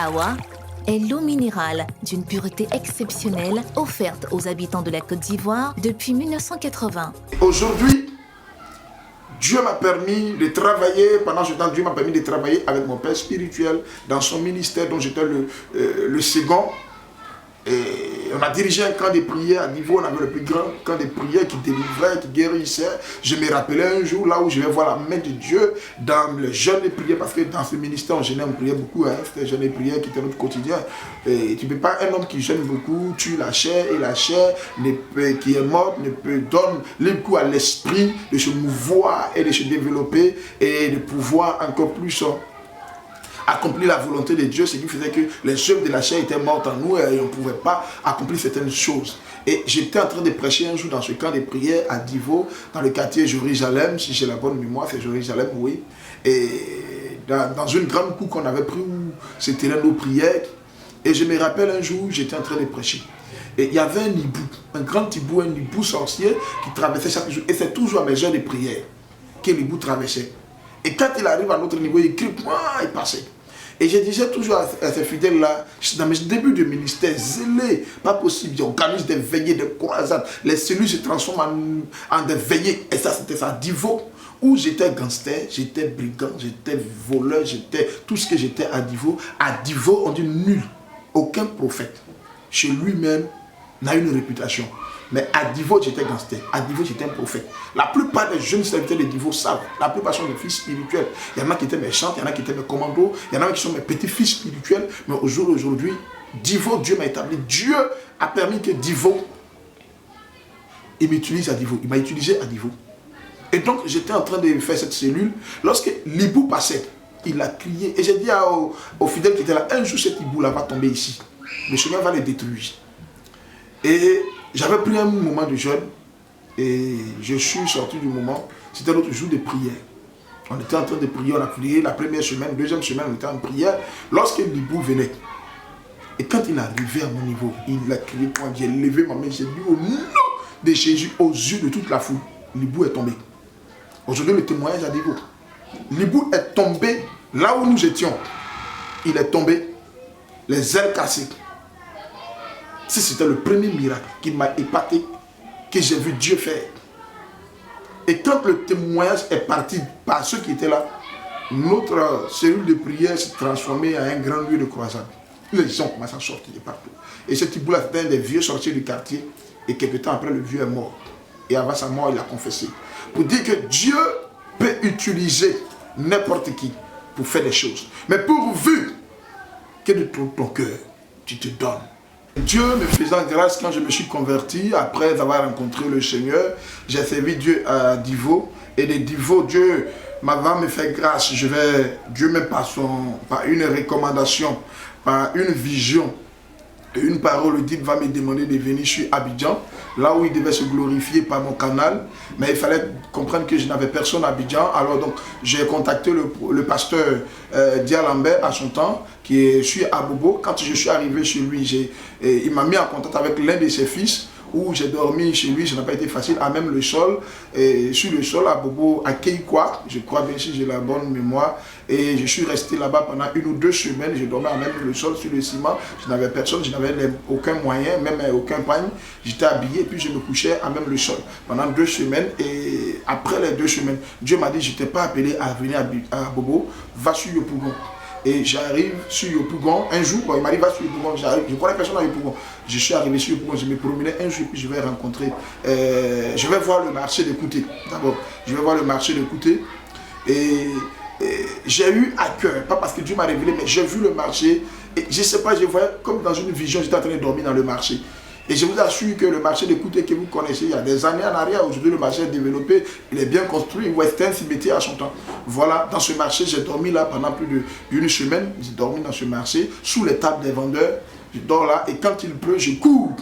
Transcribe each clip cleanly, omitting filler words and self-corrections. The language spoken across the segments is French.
Awa est l'eau minérale d'une pureté exceptionnelle offerte aux habitants de la Côte d'Ivoire depuis 1980. Aujourd'hui, Dieu m'a permis de travailler, pendant ce temps, Dieu m'a permis de travailler avec mon père spirituel dans son ministère dont j'étais le second. Et on a dirigé un camp de prière à niveau, on avait le plus grand camp de prière qui délivrait, qui guérissait. Je me rappelais un jour là où je vais voir la main de Dieu dans le jeûne de prière, parce que dans ce ministère on jeûnait, on priait beaucoup, hein, c'était le jeûne de prière qui était notre quotidien. Et tu ne peux pas, un homme qui jeûne beaucoup, tue la chair, et la chair qui est morte ne peut donner le coup à l'esprit de se mouvoir et de se développer et de pouvoir encore plus accomplir la volonté de Dieu, ce qui faisait que les œuvres de la chair étaient mortes en nous et on ne pouvait pas accomplir certaines choses. Et j'étais en train de prêcher un jour dans ce camp de prière à Divo, dans le quartier Jérusalem, si j'ai la bonne mémoire, c'est Jérusalem, oui. Et dans une grande cour qu'on avait pris où c'était nos prières. Et je me rappelle un jour, j'étais en train de prêcher. Et il y avait un hibou, un grand hibou, un hibou sorcier qui traversait chaque jour. Et c'est toujours à mes heures de prière que l'hibou traversait. Et quand il arrive à notre niveau, il crie, il passait. Et je disais toujours à ces fidèles-là, dans mes débuts de ministère, zélé, pas possible, j'organise des veillées, des croisades, les cellules se transforment en des veillées. Et ça, c'était ça, Divo, où j'étais gangster, j'étais brigand, j'étais voleur, j'étais tout ce que j'étais à Divo. À Divo, on dit nul, aucun prophète, chez lui-même, n'a une réputation. Mais à Divo, j'étais gangster. À Divo, j'étais un prophète. La plupart des jeunes serviteurs de Divo savent. La plupart sont des fils spirituels. Il y en a qui étaient mes chants, il y en a qui étaient mes commandos, il y en a qui sont mes petits-fils spirituels. Mais au jour d'aujourd'hui, Divo, Dieu m'a établi. Dieu a permis que Divo, il m'utilise à Divo. Il m'a utilisé à Divo. Et donc, j'étais en train de faire cette cellule. Lorsque l'hibou passait, il a crié. Et j'ai dit aux fidèles qui étaient là, un jour, cet hibou-là va tomber ici. Le Seigneur va les détruire. Et j'avais pris un moment de jeûne et je suis sorti du moment. C'était l'autre jour de prière. On était en train de prier, on a prié la première semaine, deuxième semaine, on était en prière. Lorsque l'hibou venait, et quand il est arrivé à mon niveau, il a crié, quand j'ai levé ma main, j'ai dit au nom de Jésus, aux yeux de toute la foule, l'hibou est tombé. Aujourd'hui, le témoignage a dit, l'hibou est tombé là où nous étions. Il est tombé, les ailes cassées. Si c'était le premier miracle qui m'a épaté, que j'ai vu Dieu faire. Et quand le témoignage est parti par ceux qui étaient là, notre cellule de prière s'est transformée en un grand lieu de croisade. Les gens commencent à sortir de partout. Et ce type-là, c'était un des vieux sorciers du quartier. Et quelques temps après, le vieux est mort. Et avant sa mort, il a confessé. Pour dire que Dieu peut utiliser n'importe qui pour faire des choses. Mais pourvu que de tout ton cœur, tu te donnes. Dieu me faisant grâce quand je me suis converti, après avoir rencontré le Seigneur, j'ai servi Dieu à Divo. Et de Divo, Dieu m'avait fait grâce. Dieu me par une recommandation, par une vision, une parole dite va me demander de venir sur Abidjan, là où il devait se glorifier par mon canal. Mais il fallait comprendre que je n'avais personne à Abidjan. Alors donc j'ai contacté le pasteur Dia Lambert à son temps, qui est sur Abobo. Quand je suis arrivé chez lui, il m'a mis en contact avec l'un de ses fils, où j'ai dormi chez lui, ça n'a pas été facile, à même le sol, et sur le sol à Bobo, à Keikwa, je crois bien si j'ai la bonne mémoire, et je suis resté là-bas pendant 1 ou 2 semaines, je dormais à même le sol, sur le ciment, je n'avais personne, je n'avais aucun moyen, même aucun pagne, j'étais habillé, puis je me couchais à même le sol, pendant 2 semaines, et après les 2 semaines, Dieu m'a dit, je ne t'ai pas appelé à venir à Bobo, va sur Yopougon. Et j'arrive sur Yopougon, un jour, il m'a dit va sur Yopougon, j'arrive, je connais personne à Yopougon. Je suis arrivé sur Yopougon, je me promenais un jour, puis je vais rencontrer, je vais voir le marché de Kouté. D'abord, je vais voir le marché de Kouté. Et j'ai eu à cœur, pas parce que Dieu m'a révélé, mais j'ai vu le marché. Et je ne sais pas, je voyais comme dans une vision, j'étais en train de dormir dans le marché. Et je vous assure que le marché de Kouté que vous connaissez, il y a des années en arrière, aujourd'hui le marché est développé, il est bien construit, Western s'y mettait à son temps. Voilà, dans ce marché, j'ai dormi là pendant plus d'1 semaine, j'ai dormi dans ce marché, sous les tables des vendeurs, je dors là, et quand il pleut, je cours.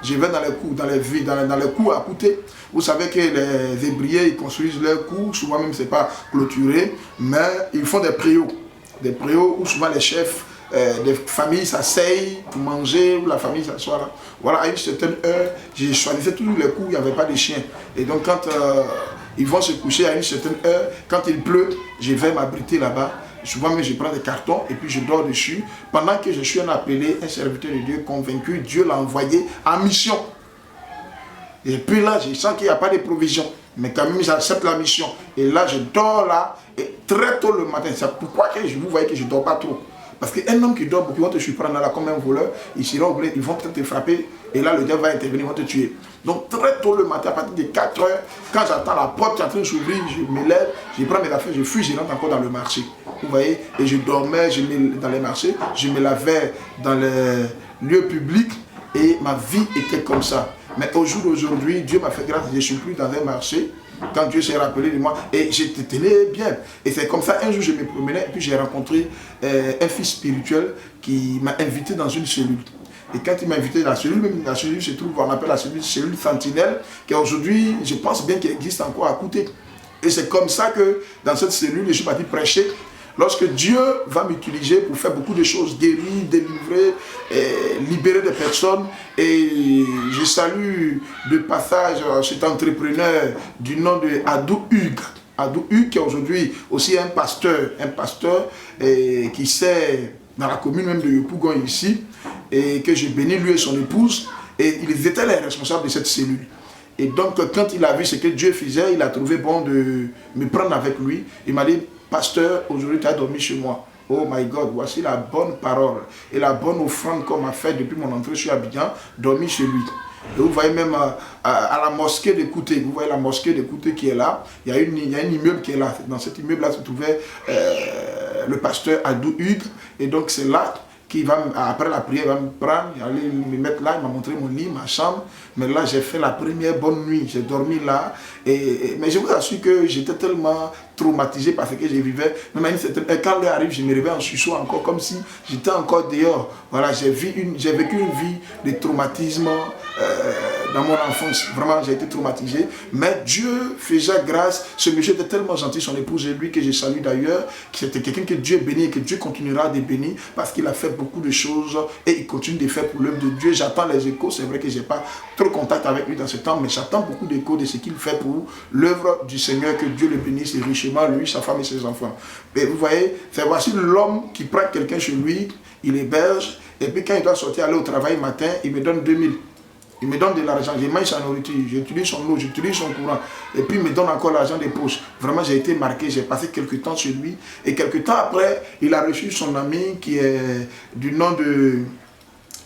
Je vais dans les cours, dans les cours à Kouté. Vous savez que les Hébriers, ils construisent leurs cours, souvent même c'est pas clôturé, mais ils font des préaux où souvent les chefs des familles s'asseyent pour manger, où la famille s'assoit là. Voilà, à une certaine heure, j'ai choisi tous les coups où il n'y avait pas de chiens. Et donc quand ils vont se coucher à une certaine heure, quand il pleut, je vais m'abriter là-bas. Souvent même je prends des cartons et puis je dors dessus. Pendant que je suis un appelé, un serviteur de Dieu convaincu, Dieu l'a envoyé en mission. Et puis là, je sens qu'il n'y a pas de provision. Mais quand même, j'accepte la mission. Et là, je dors là. Et très tôt le matin, c'est pourquoi que vous voyez que je ne dors pas trop. Parce qu'un homme qui dort beaucoup, ils vont te surprendre là comme un voleur. Ils vont peut-être te frapper. Et là, le diable va intervenir, ils vont te tuer. Donc très tôt le matin, à partir de 4 heures, quand j'entends la porte qui est en train de s'ouvrir, je me lève, je prends mes affaires, je fuis, je rentre encore dans le marché. Vous voyez, et je dormais dans les marchés, je me lavais dans les lieux publics et ma vie était comme ça. Mais au jour d'aujourd'hui, Dieu m'a fait grâce, je ne suis plus dans un marché. Quand Dieu s'est rappelé de moi, et je tenais bien. Et c'est comme ça, un jour je me promenais, et puis j'ai rencontré un fils spirituel qui m'a invité dans une cellule. Et quand il m'a invité dans la cellule, même la cellule se trouve, on appelle la cellule Sentinelle, qui aujourd'hui, je pense bien qu'elle existe encore à côté. Et c'est comme ça que dans cette cellule, je suis parti prêcher. Lorsque Dieu va m'utiliser pour faire beaucoup de choses, guérir, délivrer, libérer des personnes. Et je salue de passage cet entrepreneur du nom de Adou Hugues. Adou Hugues qui est aujourd'hui aussi un pasteur qui sert dans la commune même de Yopougon ici, et que j'ai béni lui et son épouse. Et ils étaient les responsables de cette cellule. Et donc quand il a vu ce que Dieu faisait, il a trouvé bon de me prendre avec lui. Il m'a dit, pasteur, aujourd'hui tu as dormi chez moi. Oh my God, voici la bonne parole et la bonne offrande qu'on m'a fait depuis mon entrée sur Abidjan, dormi chez lui. Et vous voyez même à la mosquée de Kouté, vous voyez la mosquée de Kouté qui est là, il y a un immeuble qui est là. Dans cet immeuble-là se trouvait le pasteur Adou Hugues, et donc c'est là qui va, après la prière, il va me prendre, il va aller me mettre là, il m'a montré mon lit, ma chambre. Mais là, j'ai fait la première bonne nuit, j'ai dormi là. Mais je vous assure que j'étais tellement traumatisé parce que je vivais. Et quand l'heure arrive, je me réveille en sursaut encore, comme si j'étais encore dehors. Voilà, j'ai vécu une vie de traumatisme dans mon enfance. Vraiment, j'ai été traumatisé. Mais Dieu faisait grâce. Ce monsieur était tellement gentil, son épouse et lui, que je salue d'ailleurs. C'était quelqu'un que Dieu bénit et que Dieu continuera de bénir parce qu'il a fait beaucoup de choses et il continue de faire pour l'œuvre de Dieu. J'attends les échos. C'est vrai que je n'ai pas trop contact avec lui dans ce temps, mais j'attends beaucoup d'échos de ce qu'il fait pour l'œuvre du Seigneur. Que Dieu le bénisse richement, lui, sa femme et ses enfants. Et vous voyez, c'est voici l'homme qui prend quelqu'un chez lui, il héberge, et puis quand il doit sortir aller au travail matin, il me donne 2000. Il me donne de l'argent, je mange sa nourriture, j'utilise son eau, j'utilise son courant. Et puis il me donne encore l'argent des poches. Vraiment, j'ai été marqué, j'ai passé quelques temps chez lui. Et quelques temps après, il a reçu son ami qui est du nom de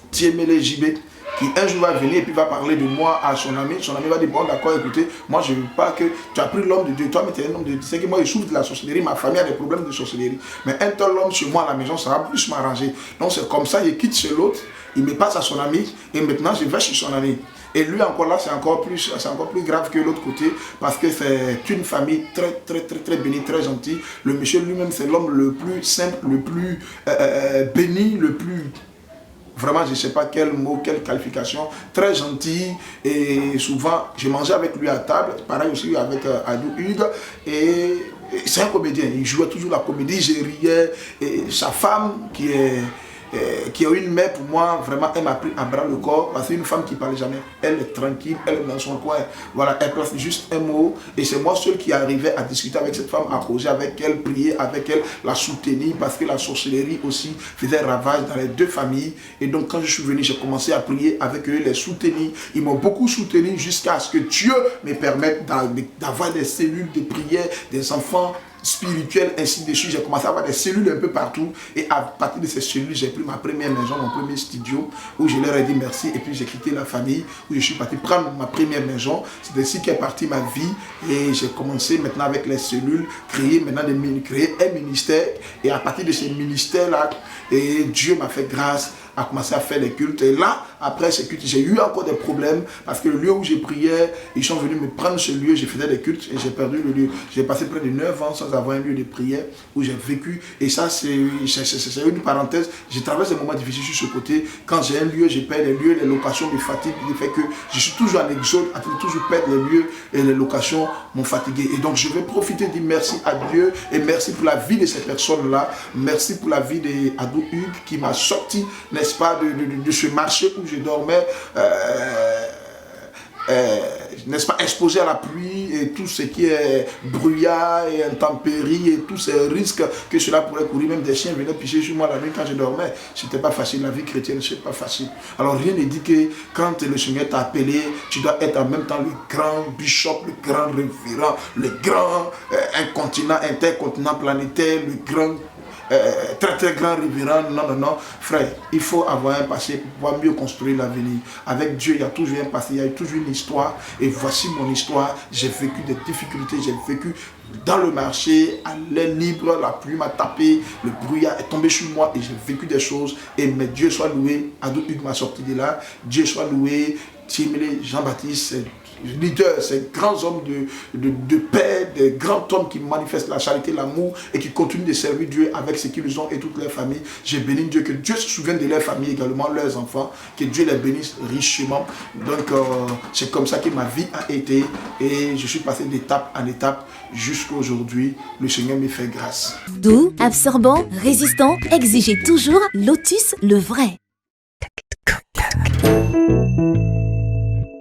Tiemele Jibé, qui un jour va venir et puis va parler de moi à son ami. Son ami va dire, bon d'accord, écoutez, moi je ne veux pas que tu as pris l'homme de Dieu, toi mais tu es un homme de Dieu. C'est que moi je souffre de la sorcellerie, ma famille a des problèmes de sorcellerie. Mais un tel homme chez moi à la maison, ça va plus m'arranger. Donc c'est comme ça, il quitte chez l'autre, il me passe à son ami et maintenant je vais chez son ami. Et lui encore là, c'est encore plus grave que l'autre côté parce que c'est une famille très bénie, très gentille. Le monsieur lui-même, c'est l'homme le plus simple, le plus béni, le plus... Vraiment, je ne sais pas quel mot, quelle qualification, très gentil. Et souvent, j'ai mangé avec lui à table, pareil aussi avec Adou Hugues. Et c'est un comédien, il jouait toujours la comédie, je riais. Et sa femme, qui est une mère pour moi, vraiment, elle m'a pris à bras le corps. Parce que c'est une femme qui ne parle jamais. Elle est tranquille, elle est dans son coin. Voilà, elle place juste un mot. Et c'est moi seul qui arrivais à discuter avec cette femme, à causer avec elle, prier avec elle, la soutenir. Parce que la sorcellerie aussi faisait ravage dans les deux familles. Et donc, quand je suis venu, j'ai commencé à prier avec eux, les soutenir. Ils m'ont beaucoup soutenu jusqu'à ce que Dieu me permette d'avoir des cellules de prière, des enfants spirituel, ainsi de suite. J'ai commencé à avoir des cellules un peu partout et à partir de ces cellules, j'ai pris ma première maison, mon premier studio où je leur ai dit merci et puis j'ai quitté la famille où je suis parti prendre ma première maison. C'est ainsi qu'est partie ma vie et j'ai commencé maintenant avec les cellules, créer un ministère et à partir de ces ministères-là, et Dieu m'a fait grâce à commencer à faire des cultes. Et là, après ces cultes, j'ai eu encore des problèmes parce que le lieu où j'ai prié, ils sont venus me prendre ce lieu, j'ai fait des cultes et j'ai perdu le lieu. J'ai passé près de 9 ans sans avoir un lieu de prière où j'ai vécu. Et ça, c'est une parenthèse. Je traverse des moments difficiles sur ce côté. Quand j'ai un lieu, j'ai perdu les lieux, les locations me fatiguent. Il fait que je suis toujours en exode, à toujours perdre les lieux et les locations m'ont fatigué. Et donc, je vais profiter de dire merci à Dieu et merci pour la vie de ces personnes-là. Merci pour la vie d'Adou Hugues qui m'a sorti, n'est-ce pas, de ce marché où je dormais n'est-ce pas, exposé à la pluie et tout ce qui est brouillard et intempéries et tous ces risques que cela pourrait courir. Même des chiens venaient pisser sur moi la nuit quand je dormais. C'était pas facile. La vie chrétienne, c'est pas facile. Alors rien ne dit que quand le Seigneur t'a appelé, tu dois être en même temps le grand bishop, le grand révérend, le grand intercontinent planétaire, le grand très très grand révérend. Non, non, non, frère, il faut avoir un passé pour pouvoir mieux construire l'avenir. Avec Dieu, il y a toujours un passé, il y a toujours une histoire. Et voici mon histoire. J'ai vécu des difficultés, j'ai vécu dans le marché, à l'air libre, la pluie m'a tapé, le brouillard est tombé sur moi et j'ai vécu des choses. Et mais Dieu soit loué, Ado Hugues m'a sorti de là. Dieu soit loué, Timélé, Jean-Baptiste, leaders, ces grands hommes de paix, des grands hommes qui manifestent la charité, l'amour et qui continuent de servir Dieu avec ce qu'ils ont et toute leur famille. J'ai béni Dieu, que Dieu se souvienne de leur famille également, leurs enfants, que Dieu les bénisse richement. Donc c'est comme ça que ma vie a été et je suis passé d'étape en étape jusqu'à aujourd'hui. Le Seigneur me fait grâce. Doux, absorbant, résistant, exigez toujours Lotus le vrai.